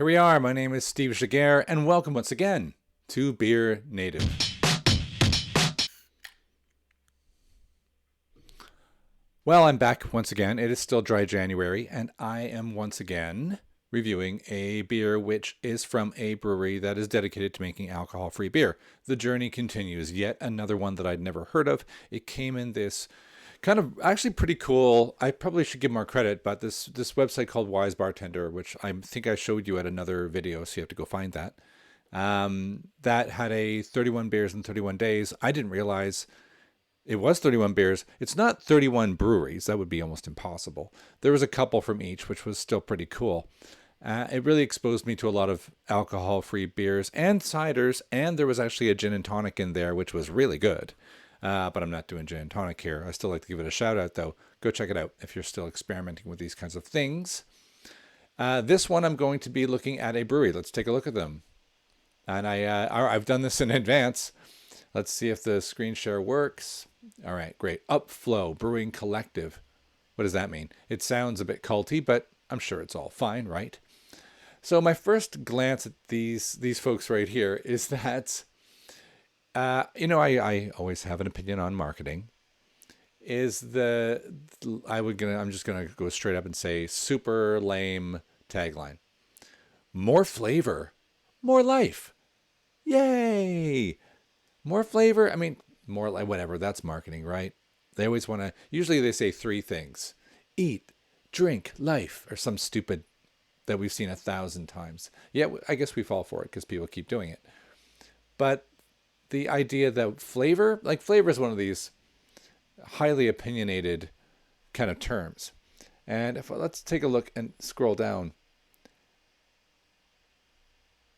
Here we are. My name is Steve Jaguar, and welcome once again to Beer Native. Well, I'm back once again. It is still dry January, and I am once again reviewing a beer which is from a brewery that is dedicated to making alcohol-free beer. The journey continues. Yet another one that I'd never heard of. It came in this kind of actually pretty cool. I probably should give more credit, but this website called Wise Bartender, which I think I showed you at another video, so you have to go find that. That had a 31 beers in 31 days. I didn't realize it was 31 beers. It's not 31 breweries. That would be almost impossible. There was a couple from each, which was still pretty cool. It really exposed me to a lot of alcohol-free beers and ciders, and there was actually a gin and tonic in there, which was really good. But I'm not doing gin and tonic here. I still like to give it a shout out, though. Go check it out if you're still experimenting with these kinds of things. This one I'm going to be looking at a brewery. Let's take a look at them. And I've done this in advance. Let's see if the screen share works. All right, great. UpFlow Brewing Collective. What does that mean? It sounds a bit culty, but I'm sure it's all fine, right? So my first glance at these folks right here is that I always have an opinion on marketing. I'm just gonna go straight up and say super lame tagline. More flavor, more life. Yay! More flavor. I mean, more like whatever. That's marketing, right? They always want to. Usually they say three things: eat, drink, life, or some stupid that we've seen 1,000 times. Yeah, I guess we fall for it because people keep doing it. But the idea that flavor is one of these highly opinionated kind of terms. And let's take a look and scroll down.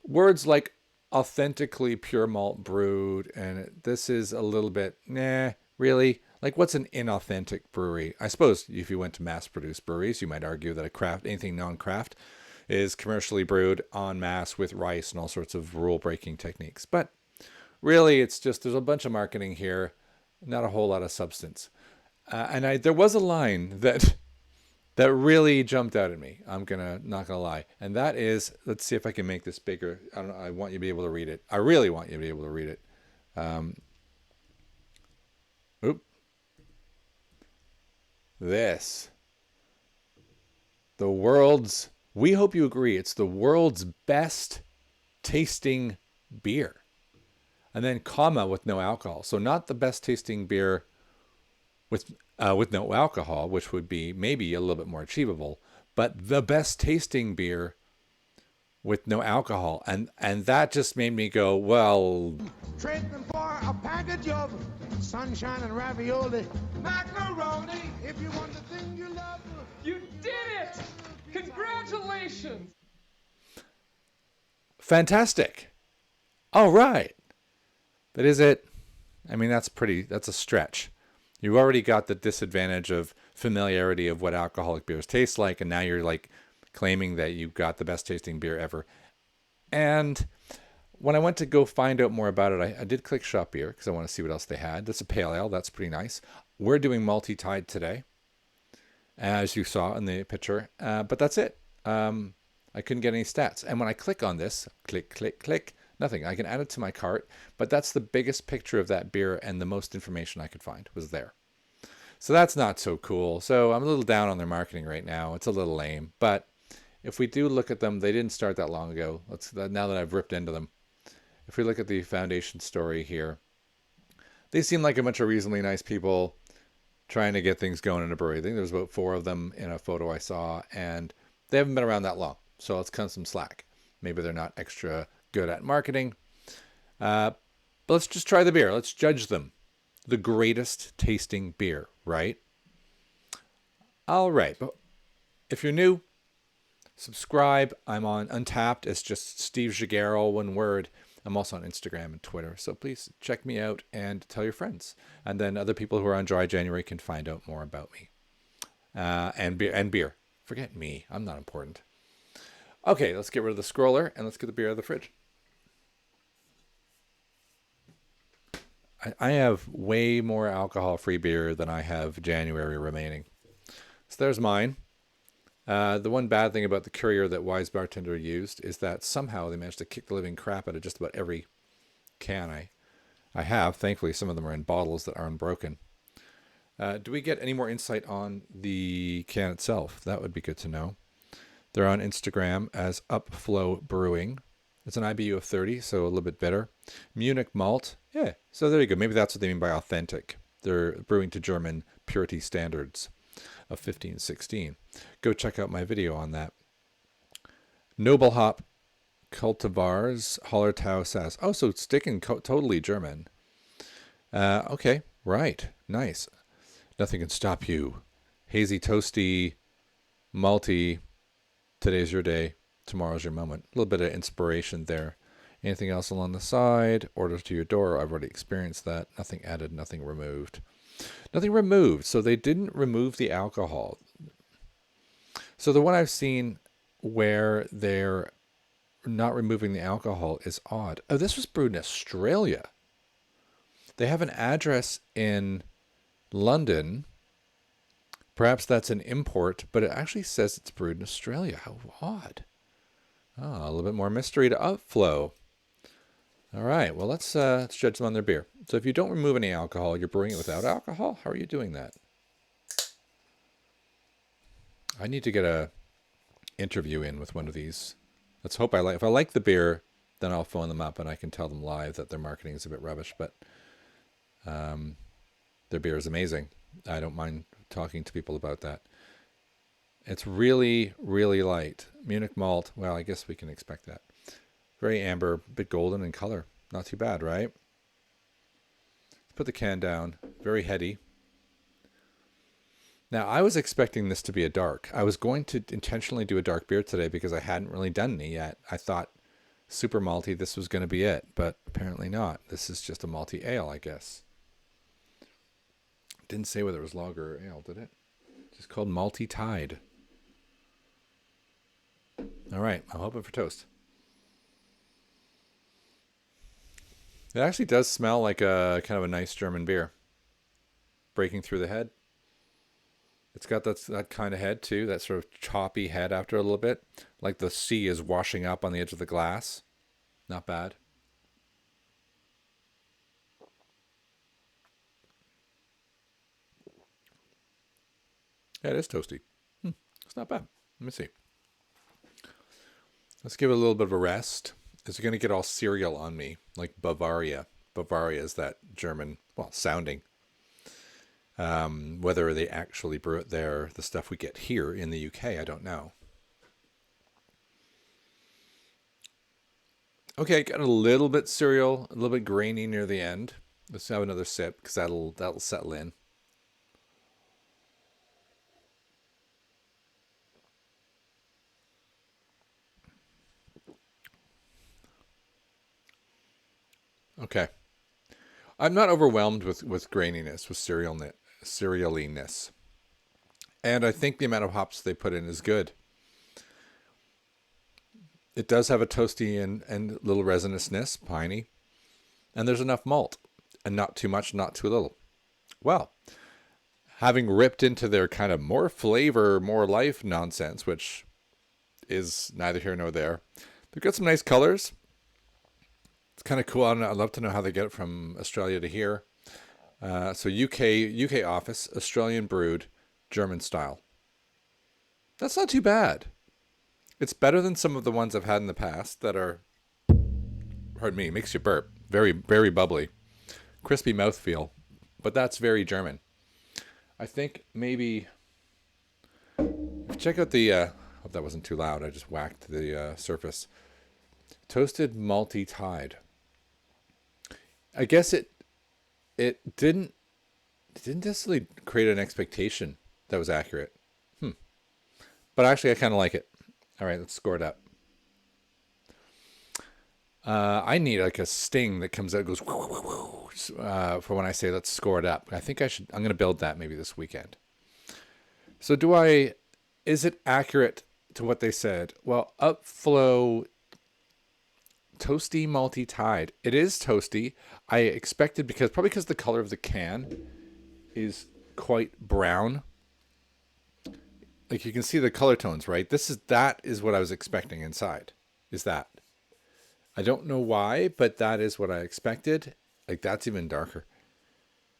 Words like authentically pure malt brewed, and this is a little bit, really? Like, what's an inauthentic brewery? I suppose if you went to mass-produced breweries, you might argue that anything non-craft is commercially brewed en masse with rice and all sorts of rule-breaking techniques. But really, it's just there's a bunch of marketing here, not a whole lot of substance. There was a line that really jumped out at me. I'm not gonna lie, and that is, let's see if I can make this bigger. I don't know. I want you to be able to read it. I really want you to be able to read it. We hope you agree, it's the world's best tasting beer. And then comma with no alcohol. So not the best tasting beer with no alcohol, which would be maybe a little bit more achievable, but the best tasting beer with no alcohol. And that just made me go, well, Trading for a package of sunshine and ravioli, macaroni. If you want the thing you love, you did it! Congratulations! Fantastic. All right. But is it? I mean, that's a stretch. You've already got the disadvantage of familiarity of what alcoholic beers taste like, and now you're like claiming that you've got the best tasting beer ever. And when I went to go find out more about it, I did click Shop Beer because I want to see what else they had. That's a pale ale. That's pretty nice. We're doing Malty Tide today, as you saw in the picture. But that's it. I couldn't get any stats. And when I click on this, click, nothing. I can add it to my cart, but that's the biggest picture of that beer, and the most information I could find was there. So that's not so cool. So I'm a little down on their marketing right now. It's a little lame. But if we do look at them, they didn't start that long ago. Now that I've ripped into them. If we look at the foundation story here, they seem like a bunch of reasonably nice people trying to get things going in a brewery. I think there's about 4 of them in a photo I saw, and they haven't been around that long. So let's cut some slack. Maybe they're not extra good at marketing. But let's just try the beer. Let's judge them. The greatest tasting beer, right? All right. But if you're new, subscribe. I'm on Untapped. It's just Steve Jaguar, all one word. I'm also on Instagram and Twitter. So please check me out and tell your friends. And then other people who are on Dry January can find out more about me. And beer. Forget me. I'm not important. Okay, let's get rid of the scroller and let's get the beer out of the fridge. I have way more alcohol-free beer than I have January remaining. So there's mine. The one bad thing about the courier that Wise Bartender used is that somehow they managed to kick the living crap out of just about every can I have. Thankfully, some of them are in bottles that are unbroken. Do we get any more insight on the can itself? That would be good to know. They're on Instagram as UpFlow Brewing. It's an IBU of 30, so a little bit bitter. Munich malt. Yeah, so there you go. Maybe that's what they mean by authentic. They're brewing to German purity standards of 1516. Go check out my video on that. Noble Hop Cultivars Hallertau Sass. Oh, so it's sticking totally German. Okay, right. Nice. Nothing can stop you. Hazy, toasty, malty. Today's your day. Tomorrow's your moment. A little bit of inspiration there. Anything else along the side? Order to your door. I've already experienced that. Nothing added, nothing removed. Nothing removed. So they didn't remove the alcohol. So the one I've seen where they're not removing the alcohol is odd. Oh, this was brewed in Australia. They have an address in London. Perhaps that's an import, but it actually says it's brewed in Australia. How odd. Oh, a little bit more mystery to UpFlow. All right, well, let's judge them on their beer. So if you don't remove any alcohol, you're brewing it without alcohol? How are you doing that? I need to get a interview in with one of these. Let's hope if I like the beer, then I'll phone them up and I can tell them live that their marketing is a bit rubbish, but their beer is amazing. I don't mind talking to people about that. It's really, really light. Munich malt. Well, I guess we can expect that. Very amber, a bit golden in color. Not too bad, right? Let's put the can down. Very heady. Now, I was expecting this to be a dark. I was going to intentionally do a dark beer today because I hadn't really done any yet. I thought super malty, this was going to be it, but apparently not. This is just a malty ale, I guess. Didn't say whether it was lager or ale, did it? Just called Malty Tide. All right, I'm hoping for toast. It actually does smell like a kind of a nice German beer. Breaking through the head. It's got that kind of head too, that sort of choppy head after a little bit. Like the sea is washing up on the edge of the glass. Not bad. Yeah, it is toasty. It's not bad. Let me see. Let's give it a little bit of a rest. Is it going to get all cereal on me, like Bavaria? Bavaria is that German, well, sounding. Whether they actually brew it there, the stuff we get here in the UK, I don't know. Okay, got a little bit cereal, a little bit grainy near the end. Let's have another sip because that'll settle in. Okay. I'm not overwhelmed with graininess, with cerealiness. And I think the amount of hops they put in is good. It does have a toasty and little resinousness, piney. And there's enough malt. And not too much, not too little. Well, having ripped into their kind of more flavor, more life nonsense, which is neither here nor there, they've got some nice colors. It's kind of cool. I'd love to know how they get it from Australia to here. So UK office, Australian brewed, German style. That's not too bad. It's better than some of the ones I've had in the past that are, pardon me, makes you burp. Very, very bubbly. Crispy mouthfeel. But that's very German. I think maybe, if you check out the, hope that wasn't too loud. I just whacked the surface. Toasted Malty Tide. I guess it didn't necessarily create an expectation that was accurate. But actually, I kind of like it. All right, let's score it up. I need like a sting that comes out and goes for when I say let's score it up. I think I'm going to build that maybe this weekend. So is it accurate to what they said? Well, UpFlow Toasty Malty Tide. It is toasty. I expected probably because the color of the can is quite brown. like you can see the color tones, right? That is what I was expecting inside. Is that? I don't know why, but that is what I expected. Like that's even darker.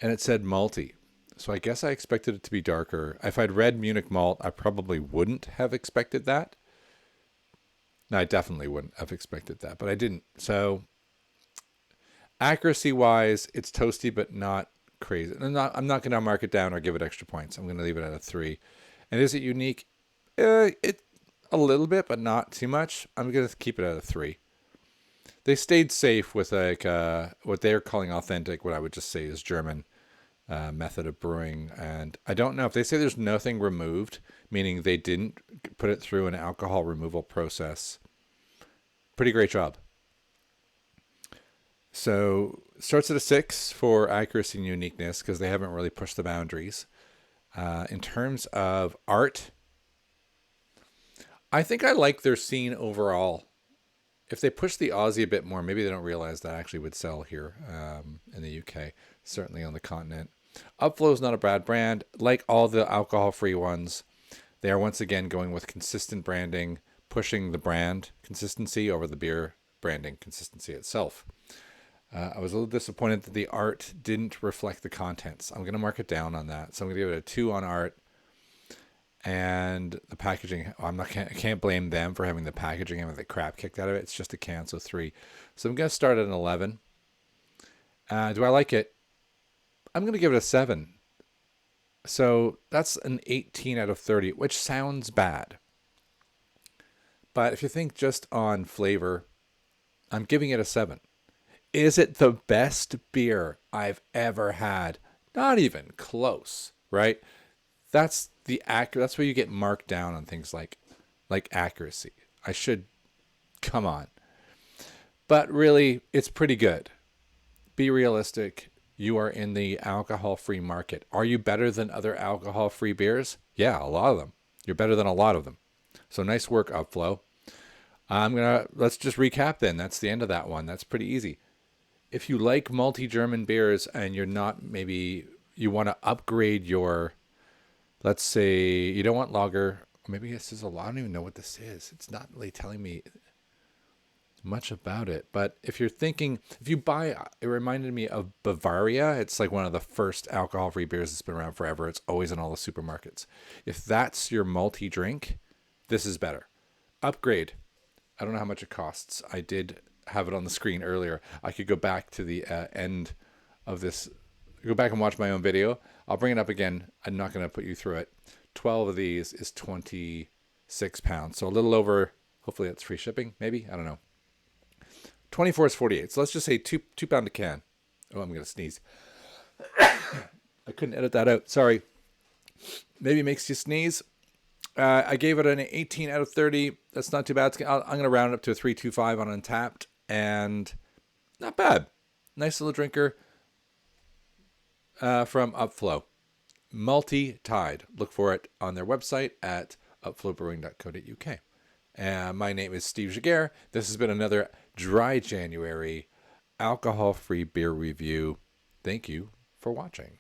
And it said malty. So I guess I expected it to be darker. If I'd read Munich malt, I probably wouldn't have expected that. No, I definitely wouldn't have expected that, but I didn't. So accuracy wise, it's toasty, but not crazy. I'm not going to mark it down or give it extra points. I'm going to leave it at a 3. And is it unique? It a little bit, but not too much. I'm going to keep it at a 3. They stayed safe with like what they're calling authentic, what I would just say is German method of brewing. And I don't know if they say there's nothing removed, meaning they didn't put it through an alcohol removal process. Pretty great job. So starts at a 6 for accuracy and uniqueness because they haven't really pushed the boundaries. In terms of art, I think I like their scene overall. If they push the Aussie a bit more, maybe they don't realize that actually would sell here in the UK, certainly on the continent. UpFlow is not a bad brand. Like all the alcohol-free ones, they are once again going with consistent branding, pushing the brand consistency over the beer branding consistency itself. I was a little disappointed that the art didn't reflect the contents. I'm going to mark it down on that. So I'm going to give it a 2 on art. And the packaging, I can't blame them for having the packaging and the crap kicked out of it. It's just a can, so 3. So I'm going to start at an 11. Do I like it? I'm going to give it a 7. So that's an 18 out of 30, which sounds bad. But if you think just on flavor, I'm giving it a 7. Is it the best beer I've ever had? Not even close, right? That's that's where you get marked down on things like accuracy. Come on. But really, it's pretty good. Be realistic. You are in the alcohol-free market. Are you better than other alcohol-free beers? Yeah, a lot of them. You're better than a lot of them. So nice work, UpFlow. Let's just recap then. That's the end of that one. That's pretty easy. If you like multi-German beers and you're not, maybe you want to upgrade your, let's say you don't want lager, maybe this is a lot. I don't even know what this is. It's not really telling me much about it. But if you're thinking, if you buy, it reminded me of Bavaria. It's like one of the first alcohol-free beers that's been around forever. It's always in all the supermarkets. If that's your multi drink, this is better. Upgrade. I don't know how much it costs. I did have it on the screen earlier. I could go back to the end of this, go back and watch my own video. I'll bring it up again. I'm not going to put you through it. 12 of these is £26. So a little over, hopefully that's free shipping, maybe, I don't know. 24 is 48. So let's just say £2 a can. Oh, I'm going to sneeze. I couldn't edit that out. Sorry. Maybe it makes you sneeze. I gave it an 18 out of 30. That's not too bad. I'm going to round it up to a 3.25 on Untapped. And not bad. Nice little drinker from UpFlow. Multi-Tide. Look for it on their website at upflowbrewing.co.uk. My name is Steve Jaguar. This has been another Dry January alcohol-free beer review. Thank you for watching.